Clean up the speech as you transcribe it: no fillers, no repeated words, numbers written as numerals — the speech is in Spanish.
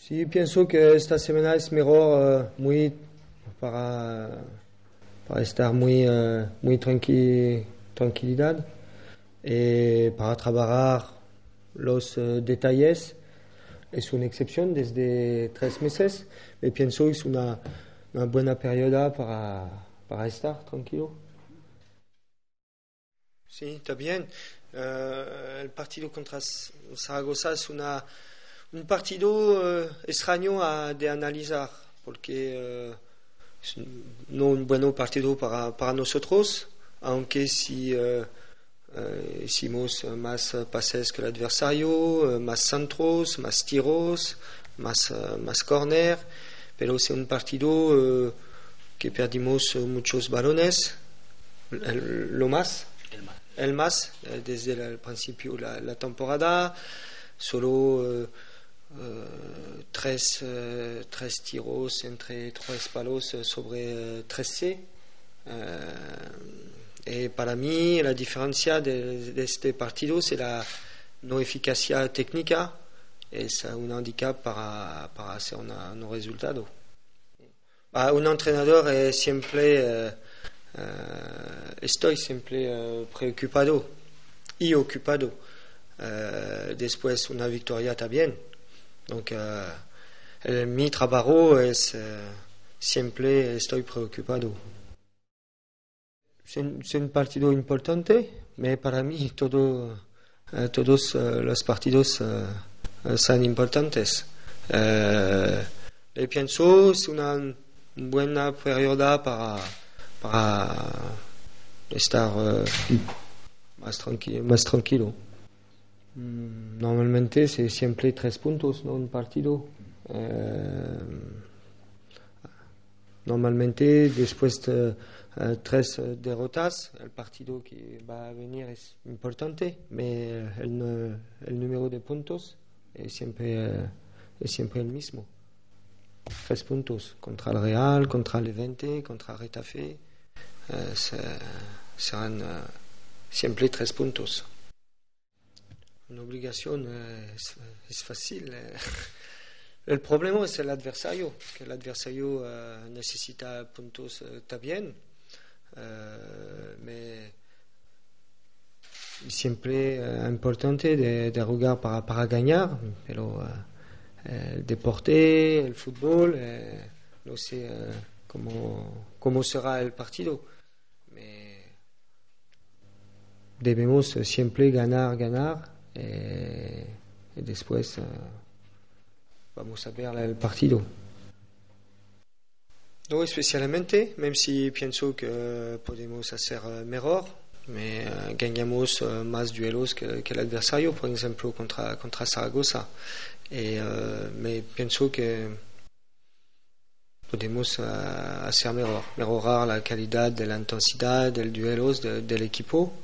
Sí, pienso que esta semana es mejor para estar muy tranquilidad para trabajar los detalles. Es una excepción desde 3 meses, y pienso que es una buena periodo para estar tranquilo. Sí, está bien. El partido contra Zaragoza es un partido extraño de analizar, porque es no un buen partido para nosotros, aunque si hicimos más pases que el adversario, más centros, más tiros, más corner, pero es un partido que perdimos muchos balones, lo más. El más, desde el principio de la temporada, solo tres tiros entre 3 palos sobre 13. Y para mí la diferencia de este partido es la no eficacia técnica, es un handicap para hacer un resultado. Un entrenador siempre... estoy siempre preocupado y ocupado. Después una victoria también. Donc, mi trabajo es siempre estoy preocupado. Es un partido importante, pero para mí todos los partidos son importantes. Pienso es una buena periodo para estar más tranquilo. Normalmente es siempre 3 puntos, ¿no? Un partido. Normalmente después de 3 derrotas, el partido que va a venir es importante, pero el número de puntos es siempre el mismo. 3 puntos contra el Real, contra el Levante, contra el Getafe. Serán siempre 3 puntos. Una obligación es fácil. El problema es el adversario, que el adversario necesita puntos también. Siempre importante de jugar para ganar, pero el deporte, el fútbol, no sé cómo será el partido. Debemos siempre ganar y después vamos a ver el partido. No especialmente, même si pienso que podemos hacer mejor, ganamos más duelos que el adversario, por ejemplo contra Zaragoza. Me pienso que podemos hacer mejorar la calidad de la intensidad del duelos del equipo.